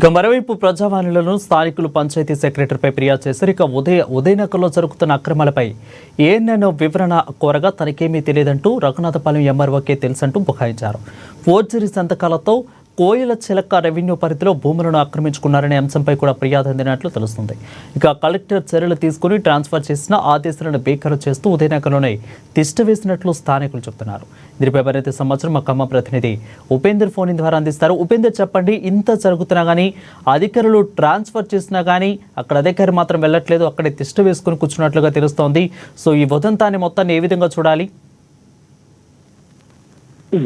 ఇక మరోవైపు ప్రజావాణిలను స్థానికులు పంచాయతీ సెక్రటరీపై ఫిర్యాదు చేశారు. ఇక ఉదయనగర్లో జరుగుతున్న అక్రమాలపై ఏఎన్ఎన్ వివరణ కోరగా తనకేమీ తెలియదంటూ రఘునాథపాలెం ఎంఆర్ఓకే తెలుసంటూ బుకాయించారు. ఫోర్జరీ సంతకాలతో కోయిల చిలక రెవెన్యూ పరిధిలో భూములను ఆక్రమించుకున్నారనే అంశంపై కూడా ఫిర్యాదు అందినట్లు తెలుస్తుంది. ఇక కలెక్టర్ చర్యలు తీసుకుని ట్రాన్స్ఫర్ చేసిన ఆదేశాలను బేఖరు చేస్తూ ఉదయనగర్లోనే తిష్టవేసినట్లు స్థానికులు చెబుతున్నారు. దీనిపై మరింత సమాచారం మా ఖమ్మం ప్రతినిధి ఉపేందర్ ఫోన్ ద్వారా అందిస్తారు. ఉపేందర్, చెప్పండి, ఇంత జరుగుతున్నా కానీ అధికారులు ట్రాన్స్ఫర్ చేసినా కానీ అక్కడ అధికారి మాత్రం వెళ్ళట్లేదు, అక్కడే తిష్ట వేసుకుని కూర్చున్నట్లుగా తెలుస్తోంది. సో ఈ ఉదంతాన్ని మొత్తాన్ని ఏ విధంగా చూడాలి?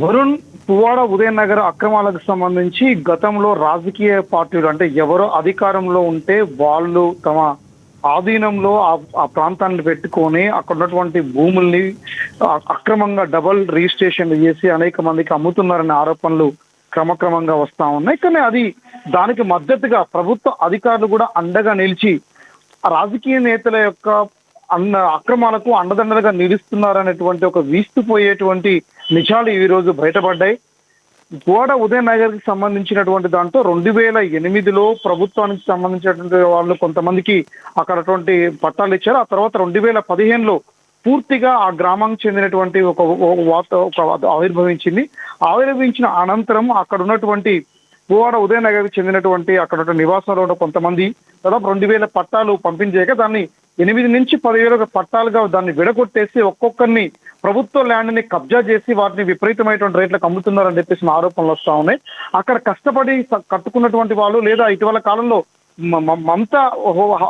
వరుణ్, పువ్వాడ ఉదయనగర్ అక్రమాలకు సంబంధించి గతంలో రాజకీయ పార్టీలు అంటే ఎవరో అధికారంలో ఉంటే వాళ్ళు తమ ఆధీనంలో ఆ ప్రాంతాన్ని పెట్టుకొని అక్కడ ఉన్నటువంటి భూముల్ని అక్రమంగా డబుల్ రిజిస్ట్రేషన్ చేసి అనేక మందికి అమ్ముతున్నారనే ఆరోపణలు క్రమక్రమంగా వస్తా ఉన్నాయి. కానీ అది దానికి మద్దతుగా ప్రభుత్వ అధికారులు కూడా అండగా నిలిచి రాజకీయ నేతల యొక్క అక్రమాలకు అండదండలుగా నిలుస్తున్నారనేటువంటి ఒక వీస్తుపోయేటువంటి నిజాలు ఈ రోజు బయటపడ్డాయి. గోడ ఉదయనగర్ కి సంబంధించినటువంటి దాంట్లో 2008లో ప్రభుత్వానికి సంబంధించినటువంటి వాళ్ళు కొంతమందికి అక్కడటువంటి పట్టాలు ఇచ్చారు. ఆ తర్వాత 2015లో పూర్తిగా ఆ గ్రామానికి చెందినటువంటి ఒక ఆవిర్భవించిన అనంతరం అక్కడ ఉన్నటువంటి పువ్వాడ ఉదయనగర్కి చెందినటువంటి అక్కడ నివాసంలో ఉన్న కొంతమంది దాదాపు 2000 పట్టాలు పంపించాక దాన్ని 8 నుంచి 10,000 పట్టాలుగా దాన్ని విడగొట్టేసి ఒక్కొక్కరిని ప్రభుత్వ ల్యాండ్ ని కబ్జా చేసి వాటిని విపరీతమైనటువంటి రేట్లకు అమ్ముతున్నారని చెప్పేసి ఆరోపణలు వస్తా ఉన్నాయి. అక్కడ కష్టపడి కట్టుకున్నటువంటి వాళ్ళు లేదా ఇటీవల కాలంలో మమతా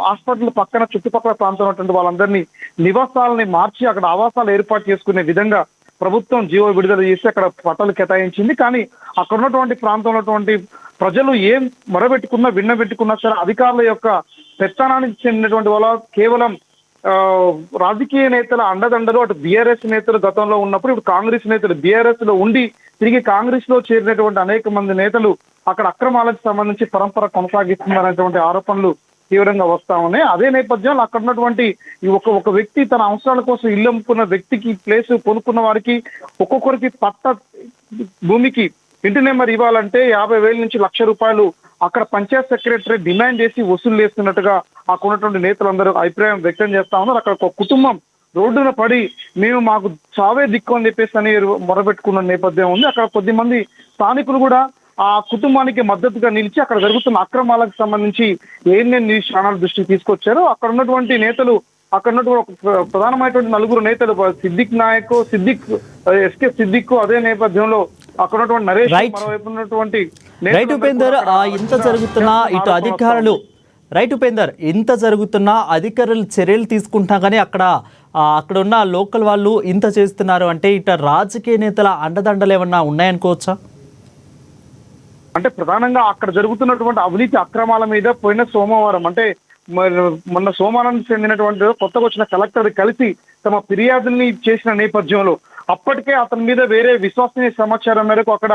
హాస్పిటల్ పక్కన చుట్టుపక్కల ప్రాంతం ఉన్నటువంటి వాళ్ళందరినీ నివాసాలని మార్చి అక్కడ ఆవాసాలు ఏర్పాటు చేసుకునే విధంగా ప్రభుత్వం జీవో విడుదల చేసి అక్కడ పట్టాలు కేటాయించింది. కానీ అక్కడ ఉన్నటువంటి ప్రాంతంలో ఉన్నటువంటి ప్రజలు ఏం విన్నబెట్టుకున్నా సరే అధికారుల యొక్క పెత్తనానికి చెందినటువంటి వాళ్ళ కేవలం రాజకీయ నేతల అండదండలు అటు బీఆర్ఎస్ నేతలు గతంలో ఉన్నప్పుడు ఇప్పుడు కాంగ్రెస్ నేతలు బీఆర్ఎస్ లో ఉండి తిరిగి కాంగ్రెస్ లో చేరినటువంటి అనేక మంది నేతలు అక్కడ అక్రమాలకు సంబంధించి పరంపర కొనసాగిస్తున్నారనేటువంటి ఆరోపణలు తీవ్రంగా వస్తా ఉన్నాయి. అదే నేపథ్యంలో అక్కడ ఉన్నటువంటి ఒక వ్యక్తి తన అవసరాల కోసం ఇల్లు అమ్ముకున్న వ్యక్తికి ప్లేస్ కొనుక్కున్న వారికి ఒక్కొక్కరికి పట్ట భూమికి ఇంటి నెంబర్ ఇవ్వాలంటే 50,000 నుంచి ₹1,00,000 అక్కడ పంచాయత్ సెక్రటరీ డిమాండ్ చేసి వసూలు చేస్తున్నట్టుగా అక్కడ ఉన్నటువంటి నేతలందరూ అభిప్రాయం వ్యక్తం చేస్తా ఉన్నారు. అక్కడ ఒక కుటుంబం రోడ్డున పడి మాకు చావే దిక్కు అని చెప్పేసి అని మొరబెట్టుకున్న నేపథ్యం ఉంది. అక్కడ కొద్దిమంది స్థానికులు కూడా ఆ కుటుంబానికి మద్దతుగా నిలిచి అక్కడ జరుగుతున్న అక్రమాలకు సంబంధించి ఏఎన్ఎన్ న్యూస్ ఛానల్ దృష్టికి తీసుకొచ్చారు. అక్కడ ఉన్నటువంటి నేతలు అక్కడ ఉన్నటువంటి ప్రధానమైనటువంటి 4 నేతలు సిద్దిక్ నాయక్, ఎస్కే సిద్దిక్, అదే నేపథ్యంలో అక్కడ ఉన్నటువంటి నరేష్, మరోవైపు ఉన్నటువంటి ఇంత జరుగుతున్నా ఇటు అధికారులు ఇంత జరుగుతున్నా అధికారులు చర్యలు తీసుకుంటా కానీ అక్కడ ఉన్న లోకల్ వాళ్ళు ఇంత చేస్తున్నారు అంటే ఇట రాజకీయ నేతల అండదండలు ఏమన్నా ఉన్నాయనుకోవచ్చా? అంటే ప్రధానంగా అక్కడ జరుగుతున్నటువంటి అవినీతి అక్రమాల మీద పోయిన సోమవారం అంటే మొన్న సోమవారానికి చెందినటువంటి కొత్తగా వచ్చిన కలెక్టర్ కలిసి తమ ఫిర్యాదుల్ని చేసిన నేపథ్యంలో అప్పటికే అతని మీద వేరే విశ్వసనీయ సమాచారం మేరకు అక్కడ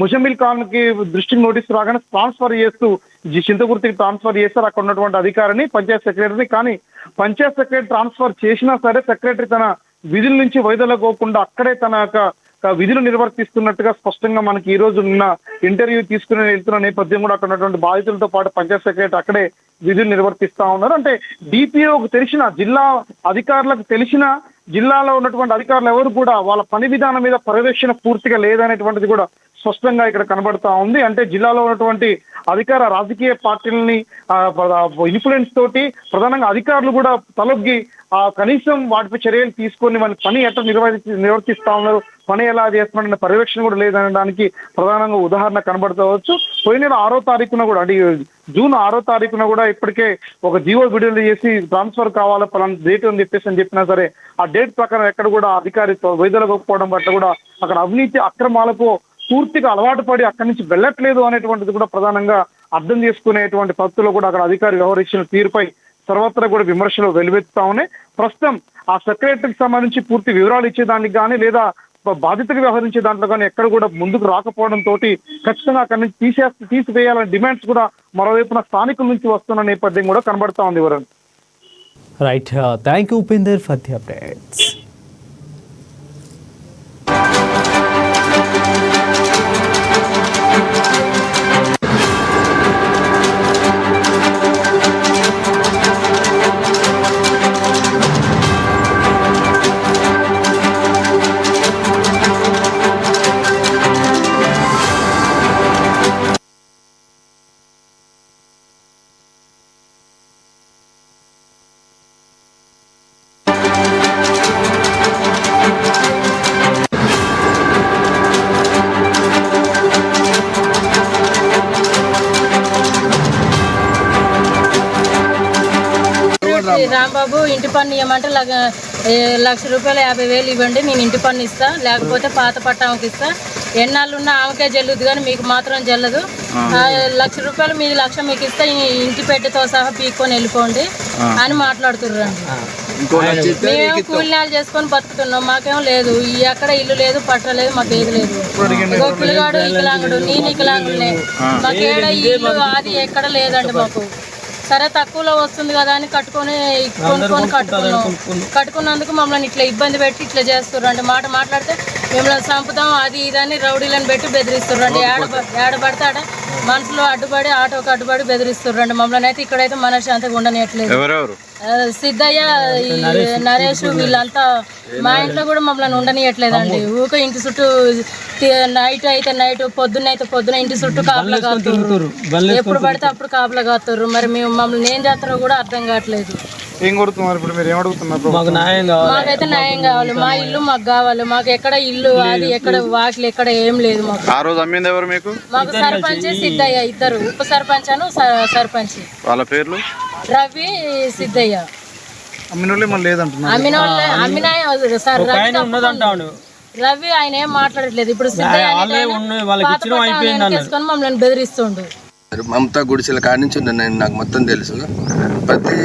ముజమిల్ ఖాన్ కి దృష్టికి నోటీసు రాగానే ట్రాన్స్ఫర్ చేస్తూ చింతకుర్తికి ట్రాన్స్ఫర్ చేస్తారు అక్కడ ఉన్నటువంటి అధికారిని, పంచాయత్ సెక్రటరీని. కానీ పంచాయత్ సెక్రటరీ ట్రాన్స్ఫర్ చేసినా సరే సెక్రటరీ తన విధుల నుంచి వైదొలగకుండా అక్కడే తన యొక్క విధులు నిర్వర్తిస్తున్నట్టుగా స్పష్టంగా మనకి ఈ రోజు నిన్న ఇంటర్వ్యూ తీసుకుని వెళ్తున్న నేపథ్యం కూడా అక్కడ ఉన్నటువంటి బాధితులతో పాటు పంచాయత్ సెక్రటరీ అక్కడే విధులు నిర్వర్తిస్తా ఉన్నారు. అంటే డిపిఓకు తెలిసిన, జిల్లా అధికారులకు తెలిసిన, జిల్లాలో ఉన్నటువంటి అధికారులు ఎవరు కూడా వాళ్ళ పని విధానం మీద పర్యవేక్షణ పూర్తిగా లేదనేటువంటిది కూడా స్పష్టంగా ఇక్కడ కనబడతా ఉంది. అంటే జిల్లాలో ఉన్నటువంటి అధికార రాజకీయ పార్టీలని ఇన్ఫ్లుయెన్స్ తోటి ప్రధానంగా అధికారులు కూడా తలొగ్గి కనీసం వాటిపై చర్యలు తీసుకొని వాళ్ళ పని ఎట్లా నిర్వర్తిస్తా ఉన్నారు, పని ఎలా చేస్తున్నారన్న పర్యవేక్షణ కూడా లేదనడానికి ప్రధానంగా ఉదాహరణ కనబడవచ్చు. పోయిన నెల 6వ తారీఖున కూడా అంటే జూన్ 6వ తారీఖున కూడా ఇప్పటికే ఒక జీవో విడుదల చేసి ట్రాన్స్ఫర్ కావాలి పలానా డేట్ అని చెప్పినా సరే ఆ డేట్ ప్రకారం ఎక్కడ కూడా అధికారి వైదొలగకపోవడం పట్ల కూడా అక్కడ అవినీతి అక్రమాలకు పూర్తిగా అలవాటు పడి అక్కడి నుంచి వెళ్ళట్లేదు అనేటువంటిది కూడా ప్రధానంగా అర్థం చేసుకునేటువంటి పద్ధతిలో కూడా అక్కడ అధికారి వ్యవహరించిన తీరుపై సర్వత్రా కూడా విమర్శలు వెలువెత్తుతా ఉన్నాయి. ప్రస్తుతం ఆ సెక్రటరీకి సంబంధించి పూర్తి వివరాలు ఇచ్చేదానికి కానీ లేదా బాధితులు వ్యవహరించే దాంట్లో కానీ ఎక్కడ కూడా ముందుకు రాకపోవడం తోటి ఖచ్చితంగా అక్కడి నుంచి తీసివేయాలనే డిమాండ్స్ కూడా మరోవైపున స్థానికుల నుంచి వస్తున్న నేపథ్యం కూడా కనబడతా ఉంది. Varun, right, thank you Upender for the updates. Rambabu ఇంటి పన్ను ఇవ్వమంటే ₹1,50,000 ఇవ్వండి, నేను ఇంటి పన్ను ఇస్తా, లేకపోతే పాత పట్టామకి ఇస్తా, ఎన్నాళ్ళు ఉన్నా ఆమెకే జల్లుద్ది కానీ మీకు మాత్రం జల్లదు, ₹1,00,000 మీ 1,00,000 మీకు ఇస్తా, ఇంటి పెట్టెతో సహా పీక్కొని వెళ్ళిపోండి అని మాట్లాడుతుర్రండి. మేము కూలినాలు చేసుకొని బతుకుతున్నాం, మాకేం లేదు, ఎక్కడ ఇల్లు లేదు, పట్టలేదు, మాకు ఏది లేదు. పిల్లగాడు ఇకలాంగుడు, నేను ఇకలాంగుడినే, మాకేడ ఇల్లు అది ఎక్కడ లేదండి మాకు. సరే తక్కువలో వస్తుంది కదా అని కొనుక్కొని కట్టుకున్నందుకు మమ్మల్ని ఇట్లా ఇబ్బంది పెట్టి ఇట్లా చేస్తుర్రండి. మాట్లాడితే మిమ్మల్ని చంపుతాం అది ఇదని రౌడీలను పెట్టి బెదిరిస్తుర్రండి. ఏడబడితే ఆడ మనసులో అడ్డుపడి ఆటోకి అడ్డుపడి బెదిరిస్తుర్రండి మమ్మల్ని. అయితే ఇక్కడైతే మనశ్శాంతిగా ఉండనియట్లేదు. సిద్ధయ్య, నరేష్ వీళ్ళంతా మా ఇంట్లో కూడా మమ్మల్ని ఉండనియట్లేదండి. ఊక ఇంటి చుట్టూ నైట్ అయితే నైట్, పొద్దున్న అయితే పొద్దున ఇంటి చుట్టూ కాపలా కాస్తుర్రు, ఎప్పుడు పడితే అప్పుడు కాపలా కాస్తుర్రు. మరి మేము మమ్మల్ని ఏం చేస్తారో కూడా అర్థం కావట్లేదు. ఏం కొడుతున్నారు ఇప్పుడు మీరు? ఏమడుగుతున్నారు? మాకైతే న్యాయం కావాలి, మా ఇల్లు మాకు కావాలి. మాకు ఎక్కడ ఇల్లు అది ఎక్కడ వాకిలు ఎక్కడ ఏం లేదు మాకు. ఆ రోజు అమ్మింది ఎవరు మీకు? మాకు సర్పంచ్ సిద్ధయ్య, ఇద్దరు ఉప సర్పంచ్ అను సర్పంచ్. వాళ్ళ పేర్లు? రవి, సిద్ధయ్య. అమ్మినోళ్ళే మళ్ళీ లేదంటున్నారు. అమ్మిన సార్ రవి ఆయన ఏం మాట్లాడట్లేదు. ఇప్పుడు సిద్ధయ్య మమ్మల్ని బెదిరిస్తుండు. మమతా గుడిసెల కాడి నుంచి ఉన్నాను నేను, నాకు మొత్తం తెలుసు. ప్రతి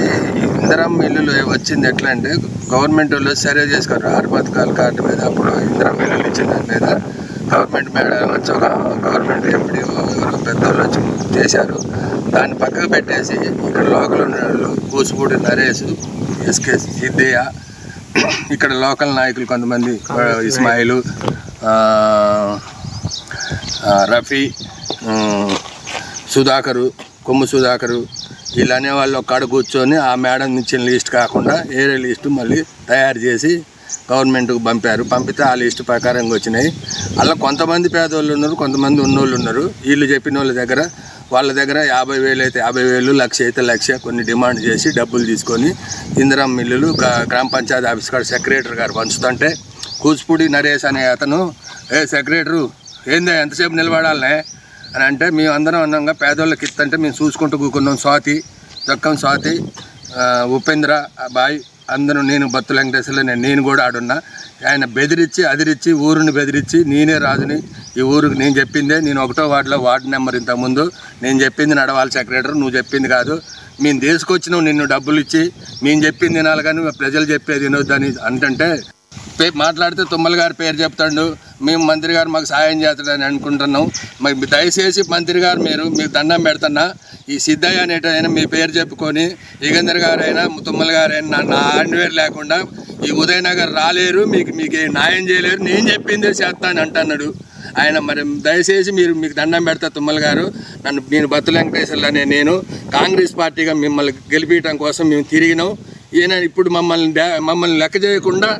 ఇందిరమ్మ ఇల్లులు వచ్చింది ఎట్లా అంటే గవర్నమెంట్ వాళ్ళు సర్వే చేసుకోరు 6 పథకాల కార్డు మీద. అప్పుడు ఇందిరమ్మ ఇల్లులు ఇచ్చిన దాని మీద గవర్నమెంట్ మేడం వచ్చి ఒక గవర్నమెంట్ ఎంపీ పెద్దోళ్ళు వచ్చి చేశారు. దాన్ని పక్కకు పెట్టేసి ఇక్కడ లోకల్ ఉన్న వాళ్ళు కూచిపూడి నరేష్, ఎస్కే సిద్ధయ్య, ఇక్కడ లోకల్ నాయకులు కొంతమంది ఇస్మాయిలు, రఫీ, సుధాకరు, కొమ్ము సుధాకరు, వీళ్ళు అనేవాళ్ళు ఒక్కడ కూర్చొని ఆ మేడం ఇచ్చిన లిస్ట్ కాకుండా వేరే లిస్టు మళ్ళీ తయారు చేసి గవర్నమెంట్కి పంపితే ఆ లిస్టు ప్రకారంగా వచ్చినాయి. అలా కొంతమంది పేదోళ్ళు ఉన్నారు, కొంతమంది ఉన్నోళ్ళు ఉన్నారు. వీళ్ళు చెప్పిన వాళ్ళ దగ్గర 50,000 అయితే 50,000, 1,00,000 అయితే 1,00,000 కొన్ని డిమాండ్ చేసి డబ్బులు తీసుకొని ఇందిరమ్మ ఇల్లులు గ్రామ పంచాయతీ ఆఫీస్ కాడ సెక్రటరీ గారు పంచుతుంటే కూచిపూడి నరేష్ అనే అతను, సెక్రటరు ఏందా ఎంతసేపు నిలబడాలనే అని అంటే, మేము అందరం అన్నాగా పేదోళ్ళకి ఇస్తంటే మేము చూసుకుంటూ కూకున్నాం. స్వాతి, ఉపేంద్ర బాయ్ అందరూ, నేను బత్తు వెంకటేశ్వర్లో నేను కూడా ఆడున్నా. ఆయన బెదిరించి అదిరించి ఊరిని బెదిరించి నేనే రాజుని, ఈ ఊరికి నేను చెప్పిందే, నేను 1వ వార్డులో వార్డు నెంబర్ ఇంతకుముందు నేను చెప్పింది నడవాలి సెక్రటరీ, నువ్వు చెప్పింది కాదు, మేము తీసుకొచ్చినావు నిన్ను డబ్బులు ఇచ్చి, మేము చెప్పింది తినాలి కానీ ప్రజలు చెప్పేది వినొద్దని అంటుంటే మాట్లాడితే తుమ్మల గారి పేరు చెప్తాడు. మేము మంత్రి గారు మాకు సాయం చేస్తాడని అనుకుంటున్నాం. మరి దయచేసి మంత్రి గారు మీకు దండం పెడుతున్నా, ఈ సిద్ధయ్య అనేటైనా మీ పేరు చెప్పుకొని యుగేందర్ గారైనా తుమ్మల గారైనా నా ఆండ్వేర్ లేకుండా ఈ ఉదయనగర్ రాలేరు, మీకు న్యాయం చేయలేరు, నేను చెప్పిందే చేస్తాను అంటున్నాడు ఆయన. మరి దయచేసి మీకు దండం పెడతా తుమ్మల గారు. నేను బత్తు వెంకటేశ్వర్లు అనే నేను కాంగ్రెస్ పార్టీగా మిమ్మల్ని గెలిపించడం కోసం మేము తిరిగినాం. ఈయన ఇప్పుడు మమ్మల్ని లెక్క చేయకుండా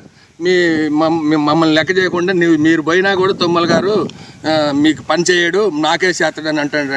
మమ్మల్ని లెక్క చేయకుండా మీరు పోయినా కూడా తుమ్మల గారు మీకు పని చేయడు, నాకే చేస్తాడని అంటాడు.